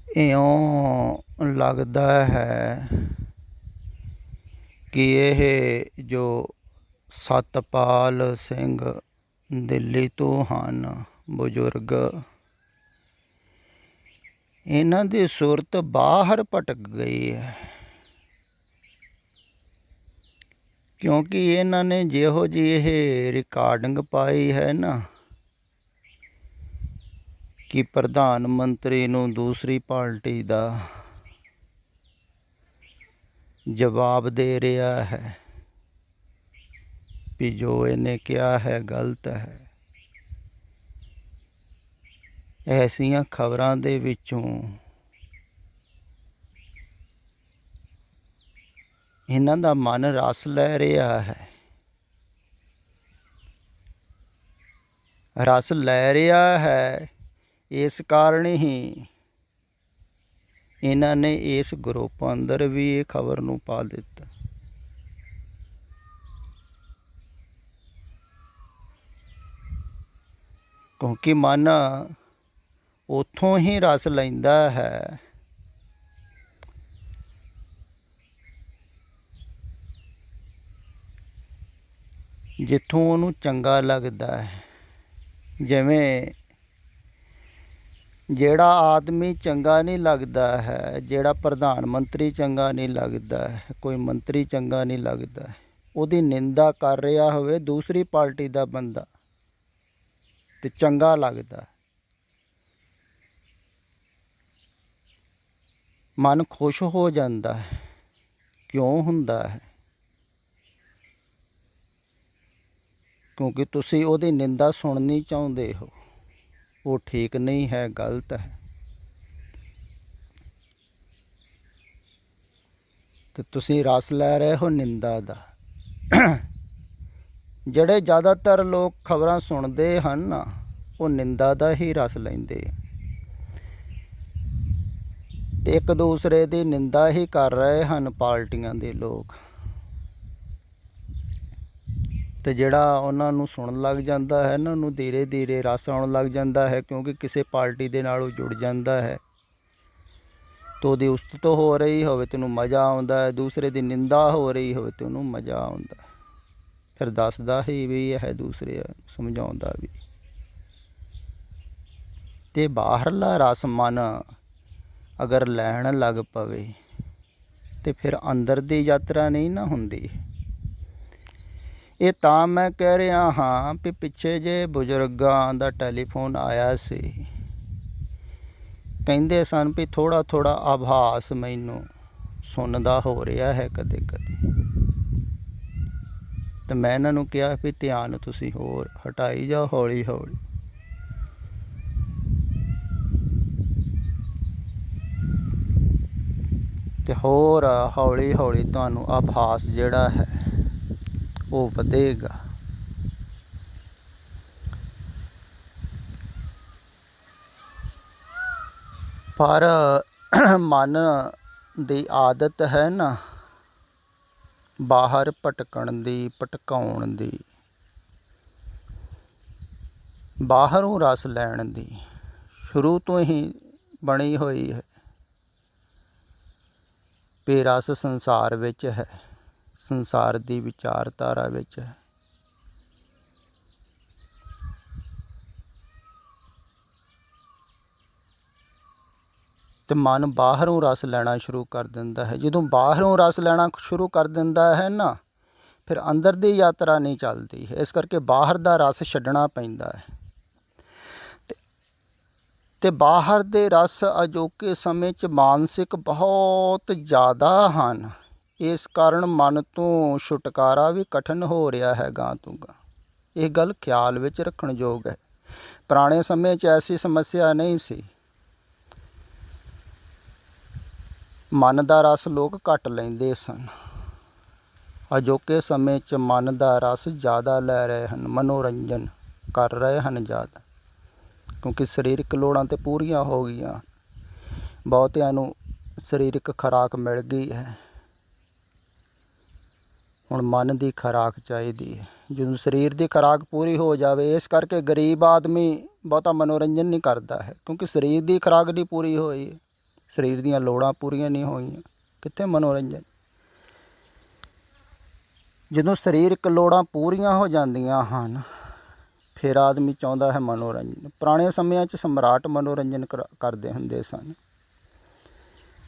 ਇਉਂ ਲੱਗਦਾ ਹੈ ਕਿ ਇਹ ਜੋ ਸਤਪਾਲ ਸਿੰਘ ਦਿੱਲੀ ਤੋਂ ਹਨ ਬਜ਼ੁਰਗ, ਇਹਨਾਂ ਦੀ ਸੁਰਤ ਬਾਹਰ ਭਟਕ ਗਈ ਹੈ, ਕਿਉਂਕਿ ਇਹਨਾਂ ਨੇ ਜਿਹੋ ਜਿਹੀ ਇਹ ਰਿਕਾਰਡਿੰਗ ਪਾਈ ਹੈ ਨਾ ਕਿ ਪ੍ਰਧਾਨ ਮੰਤਰੀ ਨੂੰ ਦੂਸਰੀ ਪਾਰਟੀ ਦਾ ਜਵਾਬ ਦੇ ਰਿਹਾ ਹੈ ਵੀ ਜੋ ਇਹਨੇ ਕਿਹਾ ਹੈ ਗਲਤ ਹੈ। ਐਸੀਆਂ ਖਬਰਾਂ ਦੇ ਵਿੱਚੋਂ ਇਹਨਾਂ ਦਾ ਮਨ ਰਸ ਲੈ ਰਿਹਾ ਹੈ, ਰਸ ਲੈ ਰਿਹਾ ਹੈ। ਇਸ ਕਾਰਨ ਹੀ ਇਹਨਾਂ ਨੇ ਇਸ ਗਰੁੱਪ ਅੰਦਰ ਵੀ ਇਹ ਖਬਰ ਨੂੰ ਪਾ ਦਿੱਤਾ। ਕਿਉਂਕਿ ਮਨ ਉੱਥੋਂ ਹੀ ਰਸ ਲੈਂਦਾ ਹੈ ਜਿੱਥੋਂ ਉਹਨੂੰ ਚੰਗਾ ਲੱਗਦਾ ਹੈ। ਜਿਵੇਂ ਜਿਹੜਾ ਆਦਮੀ ਚੰਗਾ ਨਹੀਂ ਲੱਗਦਾ ਹੈ, ਜਿਹੜਾ ਪ੍ਰਧਾਨ ਮੰਤਰੀ ਚੰਗਾ ਨਹੀਂ ਲੱਗਦਾ ਹੈ, ਕੋਈ ਮੰਤਰੀ ਚੰਗਾ ਨਹੀਂ ਲੱਗਦਾ, ਉਹਦੀ ਨਿੰਦਾ ਕਰ ਰਿਹਾ ਹੋਵੇ ਦੂਸਰੀ ਪਾਰਟੀ ਦਾ ਬੰਦਾ ਤੇ ਚੰਗਾ ਲੱਗਦਾ, ਮਨ ਖੁਸ਼ ਹੋ ਜਾਂਦਾ ਹੈ। ਕਿਉਂ ਹੁੰਦਾ ਹੈ? ਕਿਉਂਕਿ ਤੁਸੀਂ ਉਹਦੀ ਨਿੰਦਾ ਸੁਣਨੀ ਚਾਹੁੰਦੇ ਹੋ। ਉਹ ਠੀਕ ਨਹੀਂ ਹੈ, ਗਲਤ ਹੈ, ਤੇ ਤੁਸੀਂ ਰਸ ਲੈ ਰਹੇ ਹੋ ਨਿੰਦਾ ਦਾ। ਜਿਹੜੇ ਜ਼ਿਆਦਾਤਰ ਲੋਕ ਖਬਰਾਂ ਸੁਣਦੇ ਹਨ ਨਾ, ਉਹ ਨਿੰਦਾ ਦਾ ਹੀ ਰਸ ਲੈਂਦੇ ਤੇ ਇੱਕ ਦੂਸਰੇ ਦੀ ਨਿੰਦਾ ਹੀ ਕਰ ਰਹੇ ਹਨ ਪਾਰਟੀਆਂ ਦੇ ਲੋਕ। ਤੇ ਜਿਹੜਾ ਉਹਨਾਂ ਨੂੰ ਸੁਣਨ ਲੱਗ ਜਾਂਦਾ ਹੈ ਨਾ, ਉਹਨੂੰ ਧੀਰੇ ਧੀਰੇ ਰਸ ਆਉਣ ਲੱਗ ਜਾਂਦਾ ਹੈ, ਕਿਉਂਕਿ ਕਿਸੇ ਪਾਰਟੀ ਦੇ ਨਾਲ ਉਹ ਜੁੜ ਜਾਂਦਾ ਹੈ ਤਾਂ ਉਹਦੀ ਉਸਤਤ ਹੋ ਰਹੀ ਹੋਵੇ ਤੇ ਉਹਨੂੰ ਮਜ਼ਾ ਆਉਂਦਾ ਹੈ, ਦੂਸਰੇ ਦੀ ਨਿੰਦਾ ਹੋ ਰਹੀ ਹੋਵੇ ਤੇ ਉਹਨੂੰ ਮਜ਼ਾ ਆਉਂਦਾ, ਫਿਰ ਦੱਸਦਾ ਹੀ ਵੀ ਹੈ, ਦੂਸਰੇ ਸਮਝਾਉਂਦਾ ਵੀ। ਤੇ ਬਾਹਰਲਾ ਰਸ ਮਨ ਅਗਰ ਲੈਣ ਲੱਗ ਪਵੇ ਤੇ ਫਿਰ ਅੰਦਰ ਦੀ ਯਾਤਰਾ ਨਹੀਂ ਨਾ ਹੁੰਦੀ। ਇਹ ਤਾਂ ਮੈਂ ਕਹਿ ਰਿਹਾ ਹਾਂ ਵੀ ਪਿੱਛੇ ਜੇ ਬਜ਼ੁਰਗਾਂ ਦਾ ਟੈਲੀਫੋਨ ਆਇਆ ਸੀ, ਕਹਿੰਦੇ ਸਨ ਵੀ ਥੋੜ੍ਹਾ ਥੋੜ੍ਹਾ ਆਭਾਸ ਮੈਨੂੰ ਸੁਣਦਾ ਹੋ ਰਿਹਾ ਹੈ ਕਦੇ ਕਦੇ। ਤੇ ਮੈਂ ਇਹਨਾਂ ਨੂੰ ਕਿਹਾ ਵੀ ਧਿਆਨ ਤੁਸੀਂ ਹੋਰ ਹਟਾਈ ਜਾਓ ਹੌਲੀ ਹੌਲੀ। ਤੇ ਹੋਰ ਹੌਲੀ ਹੌਲੀ ਤੁਹਾਨੂੰ ਆਭਾਸ ਜਿਹੜਾ ਹੈ ਉਹ ਵਧੇਗਾ। ਪਰ ਮਨ ਦੀ ਆਦਤ ਹੈ ਨਾ ਬਾਹਰ ਭਟਕਣ ਦੀ, ਭਟਕਾਉਣ ਦੀ, ਬਾਹਰੋਂ ਰਸ ਲੈਣ ਦੀ, ਸ਼ੁਰੂ ਤੋਂ ਹੀ ਬਣੀ ਹੋਈ ਹੈ ਵੀ ਰਸ ਸੰਸਾਰ ਵਿੱਚ ਹੈ, ਸੰਸਾਰ ਦੀ ਵਿਚਾਰਧਾਰਾ ਵਿੱਚ ਹੈ। ਤੇ ਮਨ ਬਾਹਰੋਂ ਰਸ ਲੈਣਾ ਸ਼ੁਰੂ ਕਰ ਦਿੰਦਾ ਹੈ। ਜਦੋਂ ਬਾਹਰੋਂ ਰਸ ਲੈਣਾ ਸ਼ੁਰੂ ਕਰ ਦਿੰਦਾ ਹੈ ਨਾ, ਫਿਰ ਅੰਦਰ ਦੀ ਯਾਤਰਾ ਨਹੀਂ ਚੱਲਦੀ। ਇਸ ਕਰਕੇ ਬਾਹਰ ਦਾ ਰਸ ਛੱਡਣਾ ਪੈਂਦਾ ਹੈ। ਤੇ ਬਾਹਰ ਦੇ ਰਸ ਅਜੋਕੇ ਸਮੇਂ 'ਚ ਮਾਨਸਿਕ ਬਹੁਤ ਜ਼ਿਆਦਾ ਹਨ। ਇਸ ਕਾਰਨ ਮਨ ਤੋਂ ਛੁਟਕਾਰਾ ਵੀ ਕਠਿਨ ਹੋ ਰਿਹਾ ਹੈ ਗਾਂ ਤੋਂ ਗਾਂ। ਇਹ ਗੱਲ ਖਿਆਲ ਵਿੱਚ ਰੱਖਣ ਯੋਗ ਹੈ। ਪੁਰਾਣੇ ਸਮੇਂ 'ਚ ਐਸੀ ਸਮੱਸਿਆ ਨਹੀਂ ਸੀ। ਮਨ ਦਾ ਰਸ ਲੋਕ ਘੱਟ ਲੈਂਦੇ ਸਨ। ਅਜੋਕੇ ਸਮੇਂ 'ਚ ਮਨ ਦਾ ਰਸ ਜ਼ਿਆਦਾ ਲੈ ਰਹੇ ਹਨ, ਮਨੋਰੰਜਨ ਕਰ ਰਹੇ ਹਨ ਜ਼ਿਆਦਾ, ਕਿਉਂਕਿ ਸਰੀਰਕ ਲੋੜਾਂ ਤਾਂ ਪੂਰੀਆਂ ਹੋ ਗਈਆਂ। ਬਹੁਤਿਆਂ ਨੂੰ ਸਰੀਰਕ ਖੁਰਾਕ ਮਿਲ ਗਈ ਹੈ, ਹੁਣ ਮਨ ਦੀ ਖੁਰਾਕ ਚਾਹੀਦੀ ਹੈ। ਜਦੋਂ ਸਰੀਰ ਦੀ ਖੁਰਾਕ ਪੂਰੀ ਹੋ ਜਾਵੇ, ਇਸ ਕਰਕੇ ਗਰੀਬ ਆਦਮੀ ਬਹੁਤਾ ਮਨੋਰੰਜਨ ਨਹੀਂ ਕਰਦਾ ਹੈ, ਕਿਉਂਕਿ ਸਰੀਰ ਦੀ ਖੁਰਾਕ ਨਹੀਂ ਪੂਰੀ ਹੋਈ। ਸਰੀਰ ਦੀਆਂ ਲੋੜਾਂ ਪੂਰੀਆਂ ਨਹੀਂ ਹੋਈਆਂ, ਕਿੱਥੇ ਮਨੋਰੰਜਨ। ਜਦੋਂ ਸਰੀਰਕ ਲੋੜਾਂ ਪੂਰੀਆਂ ਹੋ ਜਾਂਦੀਆਂ ਹਨ ਫਿਰ ਆਦਮੀ ਚਾਹੁੰਦਾ ਹੈ ਮਨੋਰੰਜਨ। ਪੁਰਾਣੇ ਸਮਿਆਂ 'ਚ ਸਮਰਾਟ ਮਨੋਰੰਜਨ ਕਰਦੇ ਹੁੰਦੇ ਸਨ।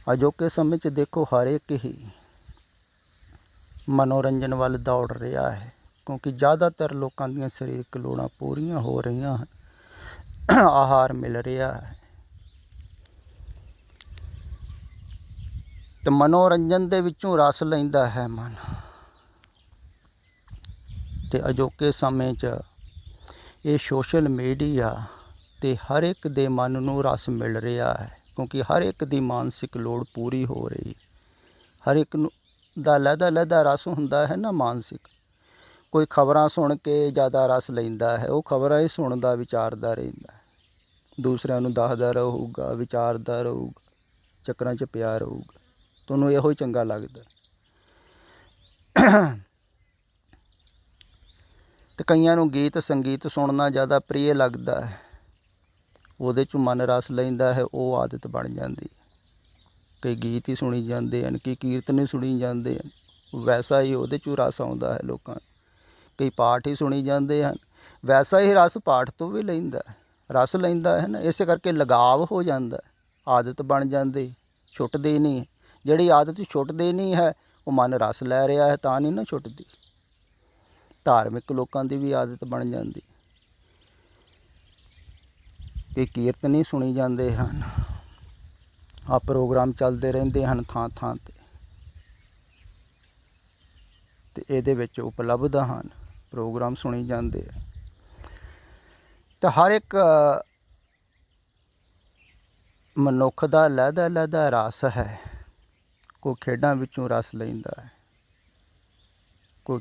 ਅਜੋਕੇ ਸਮੇਂ 'ਚ ਦੇਖੋ ਹਰ ਇੱਕ ਹੀ ਮਨੋਰੰਜਨ ਵੱਲ ਦੌੜ ਰਿਹਾ ਹੈ, ਕਿਉਂਕਿ ਜ਼ਿਆਦਾਤਰ ਲੋਕਾਂ ਦੀਆਂ ਸਰੀਰਕ ਲੋੜਾਂ ਪੂਰੀਆਂ ਹੋ ਰਹੀਆਂ ਹਨ, ਆਹਾਰ ਮਿਲ ਰਿਹਾ ਹੈ। ਅਤੇ ਮਨੋਰੰਜਨ ਦੇ ਵਿੱਚੋਂ ਰਸ ਲੈਂਦਾ ਹੈ ਮਨ। ਅਤੇ ਅਜੋਕੇ ਸਮੇਂ 'ਚ ਇਹ ਸੋਸ਼ਲ ਮੀਡੀਆ 'ਤੇ ਹਰ ਇੱਕ ਦੇ ਮਨ ਨੂੰ ਰਸ ਮਿਲ ਰਿਹਾ ਹੈ, ਕਿਉਂਕਿ ਹਰ ਇੱਕ ਦੀ ਮਾਨਸਿਕ ਲੋੜ ਪੂਰੀ ਹੋ ਰਹੀ। ਹਰ ਇੱਕ ਨੂੰ ਦਾ ਲਹਿਦਾ ਰਸ ਹੁੰਦਾ ਹੈ ਨਾ ਮਾਨਸਿਕ। ਕੋਈ ਖਬਰਾਂ ਸੁਣ ਕੇ ਜ਼ਿਆਦਾ ਰਸ ਲੈਂਦਾ ਹੈ, ਉਹ ਖਬਰਾਂ ਹੀ ਸੁਣਦਾ ਵਿਚਾਰਦਾ ਰਹਿੰਦਾ, ਦੂਸਰਿਆਂ ਨੂੰ ਦੱਸਦਾ ਰਹੂਗਾ, ਵਿਚਾਰਦਾ ਰਹੂਗਾ, ਚੱਕਰਾਂ 'ਚ ਪਿਆ ਰਹੂਗਾ, ਤੁਹਾਨੂੰ ਇਹੋ ਹੀ ਚੰਗਾ ਲੱਗਦਾ। ਅਤੇ ਕਈਆਂ ਨੂੰ ਗੀਤ ਸੰਗੀਤ ਸੁਣਨਾ ਜ਼ਿਆਦਾ ਪ੍ਰਿਯ ਲੱਗਦਾ ਹੈ, ਉਹਦੇ 'ਚੋਂ ਮਨ ਰਸ ਲੈਂਦਾ ਹੈ, ਉਹ ਆਦਤ ਬਣ ਜਾਂਦੀ ਹੈ। ਕਈ ਗੀਤ ਹੀ ਸੁਣੀ ਜਾਂਦੇ ਹਨ, ਕਈ ਕੀਰਤਨ ਹੀ ਸੁਣੀ ਜਾਂਦੇ ਹਨ, ਵੈਸਾ ਹੀ ਉਹਦੇ 'ਚੋਂ ਰਸ ਆਉਂਦਾ ਹੈ ਲੋਕਾਂ ਨੂੰ। ਕਈ ਪਾਠ ਹੀ ਸੁਣੀ ਜਾਂਦੇ ਹਨ, ਵੈਸਾ ਹੀ ਰਸ ਪਾਠ ਤੋਂ ਵੀ ਲੈਂਦਾ, ਰਸ ਲੈਂਦਾ ਹੈ ਨਾ। ਇਸੇ ਕਰਕੇ ਲਗਾਵ ਹੋ ਜਾਂਦਾ, ਆਦਤ ਬਣ ਜਾਂਦੀ, ਛੁੱਟਦੀ ਨਹੀਂ। ਜਿਹੜੀ ਆਦਤ ਛੁੱਟਦੀ ਨਹੀਂ ਹੈ ਉਹ ਮਨ ਰਸ ਲੈ ਰਿਹਾ ਹੈ ਤਾਂ ਨਹੀਂ ਨਾ ਛੁੱਟਦੀ। ਧਾਰਮਿਕ ਲੋਕਾਂ ਦੀ ਵੀ ਆਦਤ ਬਣ ਜਾਂਦੀ, ਕਿ ਕੀਰਤਨ ਹੀ ਸੁਣੀ ਜਾਂਦੇ ਹਨ, ਆਹ ਪ੍ਰੋਗਰਾਮ ਚੱਲਦੇ ਰਹਿੰਦੇ ਹਨ ਥਾਂ ਥਾਂ 'ਤੇ, ਅਤੇ ਇਹਦੇ ਵਿੱਚ ਉਪਲਬਧ ਹਨ, ਪ੍ਰੋਗਰਾਮ ਸੁਣੀ ਜਾਂਦੇ ਆ। ਤਾਂ ਹਰ ਇੱਕ ਮਨੁੱਖ ਦਾ ਲਹਿਦਾ ਰਸ ਹੈ। ਕੋਈ ਖੇਡਾਂ ਵਿੱਚੋਂ ਰਸ ਲੈਂਦਾ ਹੈ, ਕੋਈ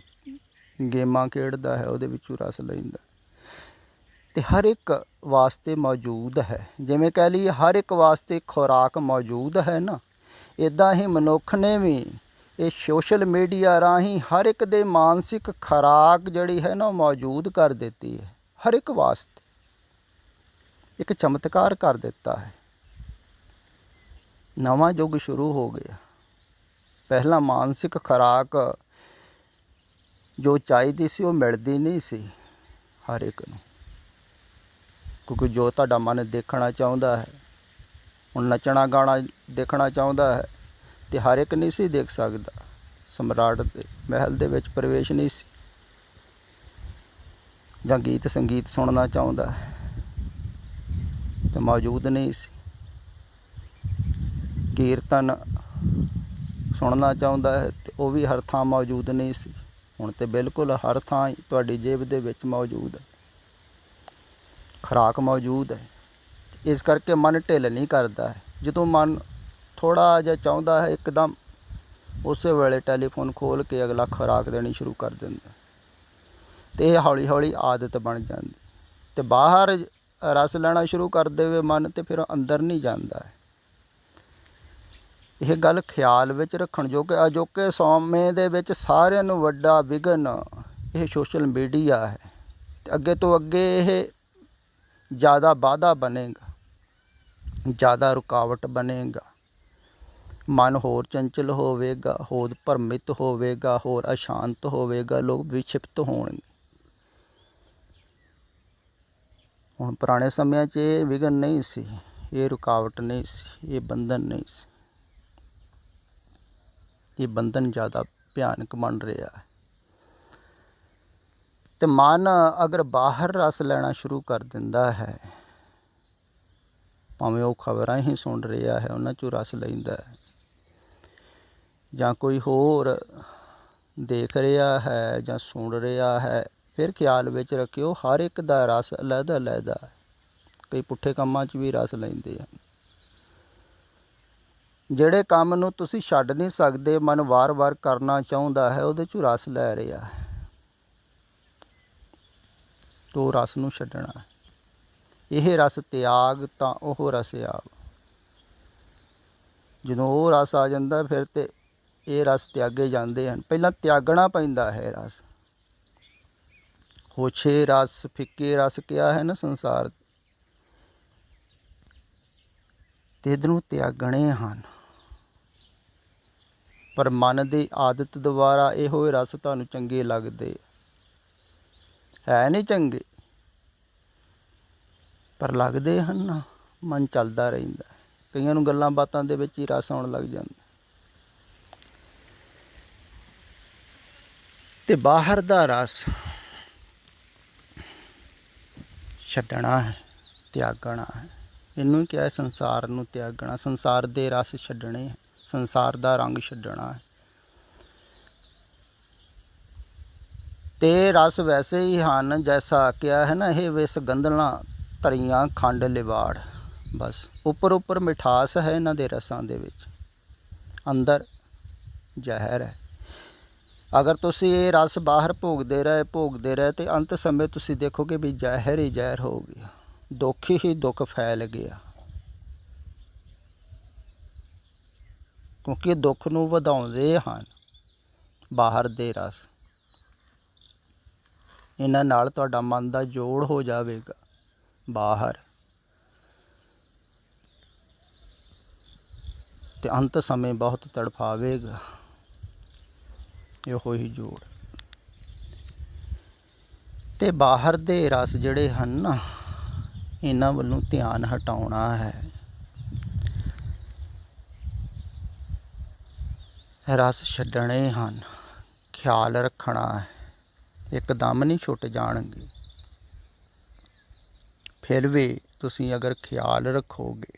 ਗੇਮਾਂ ਖੇਡਦਾ ਹੈ, ਉਹਦੇ ਵਿੱਚੋਂ ਰਸ ਲੈਂਦਾ। ਅਤੇ ਹਰ ਇੱਕ ਵਾਸਤੇ ਮੌਜੂਦ ਹੈ, ਜਿਵੇਂ ਕਹਿ ਲਈਏ ਹਰ ਇੱਕ ਵਾਸਤੇ ਖੁਰਾਕ ਮੌਜੂਦ ਹੈ ਨਾ, ਇੱਦਾਂ ਹੀ ਮਨੁੱਖ ਨੇ ਵੀ ਇਹ ਸੋਸ਼ਲ ਮੀਡੀਆ ਰਾਹੀਂ ਹਰ ਇੱਕ ਦੇ ਮਾਨਸਿਕ ਖੁਰਾਕ ਜਿਹੜੀ ਹੈ ਨਾ ਉਹ ਮੌਜੂਦ ਕਰ ਦਿੱਤੀ ਹੈ। ਹਰ ਇੱਕ ਵਾਸਤੇ ਇੱਕ ਚਮਤਕਾਰ ਕਰ ਦਿੱਤਾ ਹੈ। ਨਵਾਂ ਯੁੱਗ ਸ਼ੁਰੂ ਹੋ ਗਿਆ। ਪਹਿਲਾਂ ਮਾਨਸਿਕ ਖੁਰਾਕ ਜੋ ਚਾਹੀਦੀ ਸੀ ਉਹ ਮਿਲਦੀ ਨਹੀਂ ਸੀ ਹਰ ਇੱਕ ਨੂੰ, ਕਿਉਂਕਿ ਜੋ ਤੁਹਾਡਾ ਮਨ ਦੇਖਣਾ ਚਾਹੁੰਦਾ ਹੈ, ਹੁਣ ਨੱਚਣਾ ਗਾਣਾ ਦੇਖਣਾ ਚਾਹੁੰਦਾ ਹੈ ਅਤੇ ਹਰ ਇੱਕ ਨਹੀਂ ਸੀ ਦੇਖ ਸਕਦਾ। ਸਮਰਾਟ ਦੇ ਮਹਿਲ ਦੇ ਵਿੱਚ ਪ੍ਰਵੇਸ਼ ਨਹੀਂ ਸੀ, ਜਾਂ ਗੀਤ ਸੰਗੀਤ ਸੁਣਨਾ ਚਾਹੁੰਦਾ ਹੈ ਅਤੇ ਮੌਜੂਦ ਨਹੀਂ ਸੀ। ਕੀਰਤਨ ਸੁਣਨਾ ਚਾਹੁੰਦਾ ਹੈ ਅਤੇ ਉਹ ਵੀ ਹਰ ਥਾਂ ਮੌਜੂਦ ਨਹੀਂ ਸੀ। ਹੁਣ ਤਾਂ ਬਿਲਕੁਲ ਹਰ ਥਾਂ ਹੀ ਤੁਹਾਡੀ ਜੇਬ ਦੇ ਵਿੱਚ ਮੌਜੂਦ ਹੈ, ਖੁਰਾਕ ਮੌਜੂਦ ਹੈ। ਇਸ ਕਰਕੇ ਮਨ ਢਿੱਲ ਨਹੀਂ ਕਰਦਾ ਹੈ। ਜਦੋਂ ਮਨ ਥੋੜ੍ਹਾ ਜਿਹਾ ਚਾਹੁੰਦਾ ਹੈ ਇੱਕਦਮ ਉਸੇ ਵੇਲੇ ਟੈਲੀਫੋਨ ਖੋਲ੍ਹ ਕੇ ਅਗਲਾ ਖੁਰਾਕ ਦੇਣੀ ਸ਼ੁਰੂ ਕਰ ਦਿੰਦਾ, ਅਤੇ ਇਹ ਹੌਲੀ ਹੌਲੀ ਆਦਤ ਬਣ ਜਾਂਦੀ। ਅਤੇ ਬਾਹਰ ਰਸ ਲੈਣਾ ਸ਼ੁਰੂ ਕਰ ਦੇਵੇ ਮਨ, ਅਤੇ ਫਿਰ ਅੰਦਰ ਨਹੀਂ ਜਾਂਦਾ ਹੈ। ਇਹ ਗੱਲ ਖਿਆਲ ਵਿੱਚ ਰੱਖਣ ਜੋ ਕਿ ਅਜੋਕੇ ਸਮੇਂ ਦੇ ਵਿੱਚ ਸਾਰਿਆਂ ਨੂੰ ਵੱਡਾ ਵਿਘਨ ਇਹ ਸੋਸ਼ਲ ਮੀਡੀਆ ਹੈ। ਅਤੇ ਅੱਗੇ ਤੋਂ ਅੱਗੇ ਇਹ ਜ਼ਿਆਦਾ ਬਾਧਾ ਬਣੇਗਾ, ਜ਼ਿਆਦਾ ਰੁਕਾਵਟ ਬਣੇਗਾ। ਮਨ ਹੋਰ ਚੰਚਲ ਹੋਵੇਗਾ, ਹੋਰ ਭਰਮਿਤ ਹੋਵੇਗਾ, ਹੋਰ ਅਸ਼ਾਂਤ ਹੋਵੇਗਾ, ਲੋਕ ਵਿਛਿਪਤ ਹੋਣਗੇ। ਹੁਣ ਪੁਰਾਣੇ ਸਮਿਆਂ 'ਚ ਇਹ ਵਿਘਨ ਨਹੀਂ ਸੀ, ਇਹ ਰੁਕਾਵਟ ਨਹੀਂ ਸੀ, ਇਹ ਬੰਧਨ ਨਹੀਂ ਸੀ। ਇਹ ਬੰਧਨ ਜ਼ਿਆਦਾ ਭਿਆਨਕ ਬਣ ਰਿਹਾ ਹੈ। ਅਤੇ ਮਨ ਅਗਰ ਬਾਹਰ ਰਸ ਲੈਣਾ ਸ਼ੁਰੂ ਕਰ ਦਿੰਦਾ ਹੈ, ਭਾਵੇਂ ਉਹ ਖਬਰਾਂ ਹੀ ਸੁਣ ਰਿਹਾ ਹੈ ਉਹਨਾਂ 'ਚੋਂ ਰਸ ਲੈਂਦਾ ਹੈ, ਜਾਂ ਕੋਈ ਹੋਰ ਦੇਖ ਰਿਹਾ ਹੈ ਜਾਂ ਸੁਣ ਰਿਹਾ ਹੈ, ਫਿਰ ਖਿਆਲ ਵਿੱਚ ਰੱਖਿਓ ਹਰ ਇੱਕ ਦਾ ਰਸ ਅਲੱਗ ਹੈ। ਕਈ ਪੁੱਠੇ ਕੰਮਾਂ 'ਚ ਵੀ ਰਸ ਲੈਂਦੇ ਹਨ। ਜਿਹੜੇ ਕੰਮ ਨੂੰ ਤੁਸੀਂ ਛੱਡ ਨਹੀਂ ਸਕਦੇ, ਮਨ ਵਾਰ-ਵਾਰ ਕਰਨਾ ਚਾਹੁੰਦਾ ਹੈ, ਉਹਦੇ 'ਚੋਂ ਰਸ ਲੈ ਰਿਹਾ ਹੈ, ਤੋ ਰਸ ਨੂੰ ਛੱਡਣਾ। ਇਹ ਰਸ ਤਿਆਗ ਤਾਂ ਉਹ ਰਸ ਆਵ। ਜਦੋਂ ਉਹ ਰਸ ਆ ਜਾਂਦਾ ਫਿਰ ਤਾਂ ਇਹ ਰਸ ਤਿਆਗੇ ਜਾਂਦੇ ਹਨ। ਪਹਿਲਾਂ ਤਿਆਗਣਾ ਪੈਂਦਾ ਹੈ ਰਸ। ਹੋਛੇ ਰਸ ਫਿੱਕੇ ਰਸ ਕਿਹਾ ਹੈ ਨਾ ਸੰਸਾਰ। ਤਿੱਧ ਨੂੰ ਤਿਆਗਣੇ ਹਨ। ਪਰ ਮਨ ਦੀ ਆਦਤ ਦੁਆਰਾ ਇਹੋ ਹੀ ਰਸ ਤੁਹਾਨੂੰ ਚੰਗੇ ਲੱਗਦੇ ਹੈ ਨਹੀਂ ਚੰਗੇ, ਪਰ ਲੱਗਦੇ ਹਨ ਨਾ। ਮਨ ਚੱਲਦਾ ਰਹਿੰਦਾ, ਕਈਆਂ ਨੂੰ ਗੱਲਾਂ ਬਾਤਾਂ ਦੇ ਵਿੱਚ ਹੀ ਰਸ ਆਉਣ ਲੱਗ ਜਾਂਦਾ। ਤੇ ਬਾਹਰ ਦਾ ਰਸ ਛੱਡਣਾ ਹੈ, ਤਿਆਗਣਾ ਹੈ। ਇਹਨੂੰ ਕਿਹਾ ਸੰਸਾਰ ਨੂੰ ਤਿਆਗਣਾ, ਸੰਸਾਰ ਦੇ ਰਸ ਛੱਡਣੇ ਹੈ, ਸੰਸਾਰ ਦਾ ਰੰਗ ਛੱਡਣਾ ਹੈ। ਤੇ ਰਸ ਵੈਸੇ ਹੀ ਹਨ ਜੈਸਾ ਕਿਹਾ ਹੈ ਨਾ, ਇਹ ਵਿਸ ਗੰਧਲਾਂ ਧਰੀਆਂ ਖੰਡ ਲਿਵਾੜ। ਬਸ ਉੱਪਰ ਉੱਪਰ ਮਿਠਾਸ ਹੈ ਇਹਨਾਂ ਦੇ ਰਸਾਂ ਦੇ ਵਿੱਚ, ਅੰਦਰ ਜ਼ਹਿਰ ਹੈ। ਅਗਰ ਤੁਸੀਂ ਇਹ ਰਸ ਬਾਹਰ ਭੋਗਦੇ ਰਹੇ ਤੇ ਅੰਤ ਸਮੇਂ ਤੁਸੀਂ ਦੇਖੋਗੇ ਵੀ ਜ਼ਹਿਰ ਹੀ ਜ਼ਹਿਰ ਹੋ ਗਿਆ, ਦੁੱਖ ਹੀ ਦੁੱਖ ਫੈਲ ਗਿਆ। ਕਿਉਂਕਿ ਦੁੱਖ ਨੂੰ ਵਧਾਉਂਦੇ ਹਨ ਬਾਹਰ ਦੇ ਰਸ। ਇਹਨਾਂ ਨਾਲ ਤੁਹਾਡਾ ਮਨ ਦਾ ਜੋੜ ਹੋ ਜਾਵੇਗਾ ਬਾਹਰ, ਤੇ ਅੰਤ ਸਮੇਂ ਬਹੁਤ ਤੜਫਾਵੇਗਾ ਇਹੋ ਹੀ ਜੋੜ। ਤੇ ਬਾਹਰ ਦੇ ਰਸ ਜਿਹੜੇ ਹਨ ਨਾ, ਇਹਨਾਂ ਵੱਲੋਂ ਧਿਆਨ ਹਟਾਉਣਾ ਹੈ। ਰਸ ਛੱਡਣੇ ਹਨ, ਖਿਆਲ ਰੱਖਣਾ ਹੈ। ਇੱਕਦਮ ਨਹੀਂ ਛੁੱਟ ਜਾਣਗੇ, ਫਿਰ ਵੀ ਤੁਸੀਂ ਅਗਰ ਖਿਆਲ ਰੱਖੋਗੇ,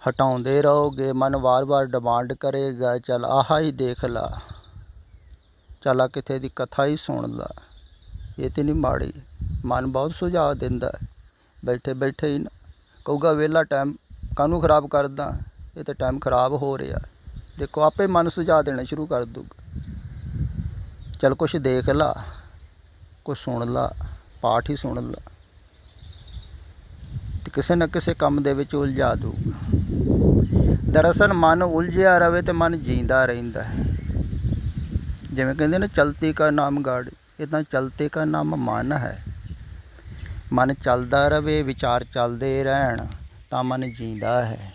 ਹਟਾਉਂਦੇ ਰਹੋਗੇ, ਮਨ ਵਾਰ-ਵਾਰ ਡਿਮਾਂਡ ਕਰੇਗਾ, ਚੱਲ ਆਹ ਹੀ ਦੇਖ ਲਾ, ਚੱਲ ਕਿਤੇ ਦੀ ਕਥਾ ਹੀ ਸੁਣ ਲਾ। ਇਹ ਤਾਂ ਨਹੀਂ ਮਾੜੀ, ਮਨ ਬਹੁਤ ਸੁਝਾਅ ਦਿੰਦਾ ਹੈ। ਬੈਠੇ ਬੈਠੇ ਹੀ ਕਹੂਗਾ ਵਿਹਲਾ ਟਾਈਮ ਕਾਹਨੂੰ ਖਰਾਬ ਕਰਦਾ, ਇਹ ਤਾਂ ਟਾਈਮ ਖਰਾਬ ਹੋ ਰਿਹਾ। ਦੇਖੋ ਆਪੇ ਮਨ ਸੁਝਾਅ ਦੇਣਾ ਸ਼ੁਰੂ ਕਰ ਦੂਗਾ, ਚੱਲ ਕੁਛ ਦੇਖ ਲਾ, ਕੁਛ ਸੁਣ ਲਾ, ਪਾਠ ਹੀ ਸੁਣ ਲਾ, ਤੇ ਕਿਸੇ ਨਾ ਕਿਸੇ ਕੰਮ ਦੇ ਵਿੱਚ ਉਲਝਾ ਦੂਗਾ। ਦਰਅਸਲ ਮਨ ਉਲਝਿਆ ਰਵੇ ਤੇ ਮਨ ਜੀਂਦਾ ਰਹਿੰਦਾ ਹੈ। ਜਿਵੇਂ ਕਹਿੰਦੇ ਨੇ ਚਲਤੀ ਕਾ ਨਾਮ ਗਾੜੀ, ਇੱਦਾਂ ਚਲਤੇ ਕਾ ਨਾਮ ਮਨ ਹੈ। ਮਨ ਚੱਲਦਾ ਰਵੇ, ਵਿਚਾਰ ਚੱਲਦੇ ਰਹਿਣ ਤਾਂ ਮਨ ਜੀਂਦਾ ਹੈ।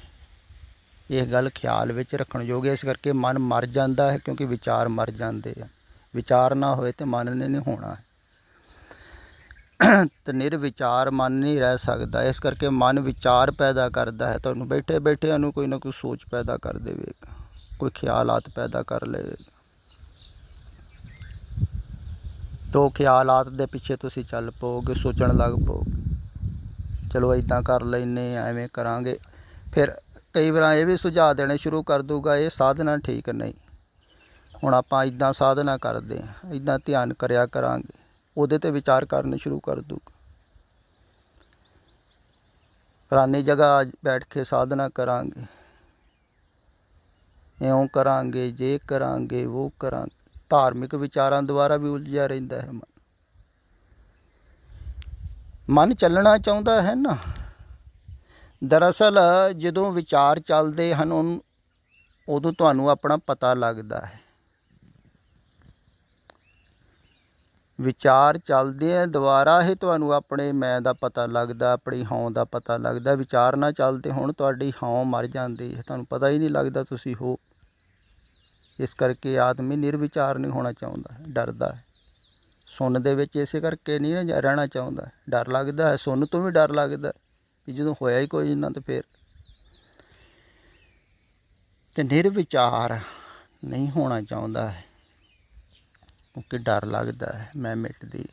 ਇਹ ਗੱਲ ਖਿਆਲ ਵਿੱਚ ਰੱਖਣ ਯੋਗ ਹੈ। ਇਸ ਕਰਕੇ ਮਨ ਮਰ ਜਾਂਦਾ ਹੈ, ਕਿਉਂਕਿ ਵਿਚਾਰ ਮਰ ਜਾਂਦੇ ਆ। ਵਿਚਾਰ ਨਾ ਹੋਏ ਤੇ ਮਨ ਨੇ ਨਹੀਂ ਹੋਣਾ, ਤੇ ਨਿਰਵਿਚਾਰ ਮਨ ਨਹੀਂ ਰਹਿ ਸਕਦਾ। ਇਸ ਕਰਕੇ ਮਨ ਵਿਚਾਰ ਪੈਦਾ ਕਰਦਾ ਹੈ। ਤੁਹਾਨੂੰ ਬੈਠੇ ਬੈਠਿਆਂ ਨੂੰ ਕੋਈ ਨਾ ਕੋਈ ਸੋਚ ਪੈਦਾ ਕਰ ਦੇਵੇਗਾ, ਕੋਈ ਖਿਆਲਾਤ ਪੈਦਾ ਕਰ ਲਵੇਗਾ। ਤੋ ਖਿਆਲਾਤ ਦੇ ਪਿੱਛੇ ਤੁਸੀਂ ਚੱਲ ਪਓਗੇ, ਸੋਚਣ ਲੱਗ ਪਓਗੇ, ਚਲੋ ਇੱਦਾਂ ਕਰ ਲੈਂਦੇ, ਐਵੇਂ ਕਰਾਂਗੇ। ਫਿਰ ਕਈ ਵਾਰ ਇਹ ਵੀ ਸੁਝਾਅ ਦੇਣੇ ਸ਼ੁਰੂ ਕਰ ਦੂਗਾ, ਇਹ ਸਾਧਨਾ ਠੀਕ ਨਹੀਂ, ਹੁਣ ਆਪਾਂ ਇੱਦਾਂ ਸਾਧਨਾ ਕਰਦੇ ਹਾਂ, ਇੱਦਾਂ ਧਿਆਨ ਕਰਿਆ ਕਰਾਂਗੇ। ਉਹਦੇ 'ਤੇ ਵਿਚਾਰ ਕਰਨੇ ਸ਼ੁਰੂ ਕਰ ਦੂਗਾ। ਫਲਾਨੀ ਜਗ੍ਹਾ ਬੈਠ ਕੇ ਸਾਧਨਾ ਕਰਾਂਗੇ, ਇਉਂ ਕਰਾਂਗੇ, ਜੇ ਕਰਾਂਗੇ, ਉਹ ਕਰਾਂਗੇ। ਧਾਰਮਿਕ ਵਿਚਾਰਾਂ ਦੁਆਰਾ ਵੀ ਉਲਝਿਆ ਰਹਿੰਦਾ ਹੈ ਮਨ। ਮਨ ਚੱਲਣਾ ਚਾਹੁੰਦਾ ਹੈ ਨਾ। ਦਰਅਸਲ ਜਦੋਂ ਵਿਚਾਰ ਚੱਲਦੇ ਹਨ, ਉਦੋਂ ਤੁਹਾਨੂੰ ਆਪਣਾ ਪਤਾ ਲੱਗਦਾ ਹੈ। ਵਿਚਾਰ ਚੱਲਦੇ ਆ ਦੁਆਰਾ ਹੀ ਤੁਹਾਨੂੰ ਆਪਣੇ ਮੈਂ ਦਾ ਪਤਾ ਲੱਗਦਾ, ਆਪਣੀ ਹਉਂ ਦਾ ਪਤਾ ਲੱਗਦਾ। ਵਿਚਾਰ ਨਾ ਚੱਲਦੇ ਹੁਣ ਤੁਹਾਡੀ ਹਉਂ ਮਰ ਜਾਂਦੀ ਹੈ, ਤੁਹਾਨੂੰ ਪਤਾ ਹੀ ਨਹੀਂ ਲੱਗਦਾ ਤੁਸੀਂ ਹੋ। ਇਸ ਕਰਕੇ ਆਦਮੀ ਨਿਰਵਿਚਾਰ ਨਹੀਂ ਹੋਣਾ ਚਾਹੁੰਦਾ, ਡਰਦਾ ਹੈ। ਸੁੰਨ ਦੇ ਵਿੱਚ ਇਸੇ ਕਰਕੇ ਨਹੀਂ ਰਹਿਣਾ ਚਾਹੁੰਦਾ, ਡਰ ਲੱਗਦਾ ਹੈ। ਸੁੰਨ ਤੋਂ ਵੀ ਡਰ ਲੱਗਦਾ ਵੀ ਜਦੋਂ ਹੋਇਆ ਹੀ ਕੋਈ ਨਾ, ਤਾਂ ਫਿਰ ਤੇ ਨਿਰਵਿਚਾਰ ਨਹੀਂ ਹੋਣਾ ਚਾਹੁੰਦਾ ਹੈ, ਕਿਉਂਕਿ ਡਰ ਲੱਗਦਾ ਹੈ ਮੈਂ ਮਿਟਦੀ।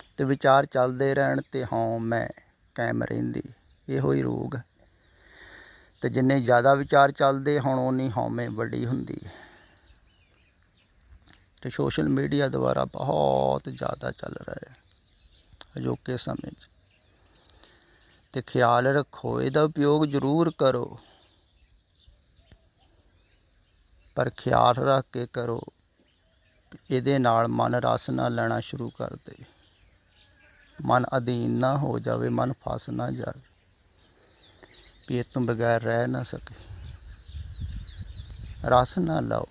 ਅਤੇ ਵਿਚਾਰ ਚੱਲਦੇ ਰਹਿਣ ਤੇ ਹਉਂ ਮੈਂ ਕਾਇਮ ਰਹਿੰਦੀ। ਇਹੋ ਹੀ ਰੋਗ। ਅਤੇ ਜਿੰਨੇ ਜ਼ਿਆਦਾ ਵਿਚਾਰ ਚੱਲਦੇ ਹੁਣ ਓਨੀ ਹਉਮੈ ਵੱਡੀ ਹੁੰਦੀ ਹੈ। ਅਤੇ ਸੋਸ਼ਲ ਮੀਡੀਆ ਦੁਆਰਾ ਬਹੁਤ ਜ਼ਿਆਦਾ ਚੱਲ ਰਿਹਾ ਹੈ ਅਜੋਕੇ ਸਮੇਂ 'ਚ। ਅਤੇ ਖਿਆਲ ਰੱਖੋ, ਇਹਦਾ ਉਪਯੋਗ ਜ਼ਰੂਰ ਕਰੋ, ਪਰ ਖਿਆਲ ਰੱਖ ਕੇ ਕਰੋ। ਇਹਦੇ ਨਾਲ ਮਨ ਰਸ ਨਾ ਲੈਣਾ ਸ਼ੁਰੂ ਕਰ ਦੇ, ਮਨ ਅਧੀਨ ਨਾ ਹੋ ਜਾਵੇ, ਮਨ ਫਸ ਨਾ ਜਾਵੇ ਵੀ ਇਹ ਤੋਂ ਬਗੈਰ ਰਹਿ ਨਾ ਸਕੇ। ਰਸ ਨਾ ਲਓ,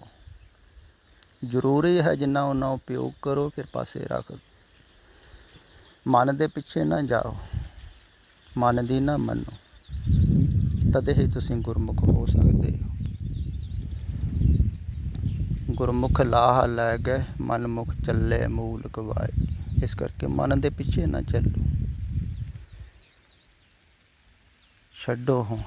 ਜ਼ਰੂਰੀ ਹੈ ਜਿੰਨਾ ਉਹਨਾਂ ਉਪਯੋਗ ਕਰੋ, ਫਿਰ ਪਾਸੇ ਰੱਖ ਦਿਓ। ਮਨ ਦੇ ਪਿੱਛੇ ਨਾ ਜਾਓ, ਮਨ ਦੀ ਨਾ ਮੰਨੋ। ਤਦੇ ਹੀ ਤੁਸੀਂ ਗੁਰਮੁਖ ਹੋ ਸਕਦੇ ਹੋ। ਗੁਰਮੁਖ ਲਾਹ ਲੈ ਗਏ ਮਨਮੁਖ ਚੱਲੇ ਮੂਲ ਗਵਾਏ। ਇਸ ਕਰਕੇ ਮਨ ਦੇ ਪਿੱਛੇ ਨਾ ਚੱਲੋ, ਛੱਡੋ ਹੁਣ।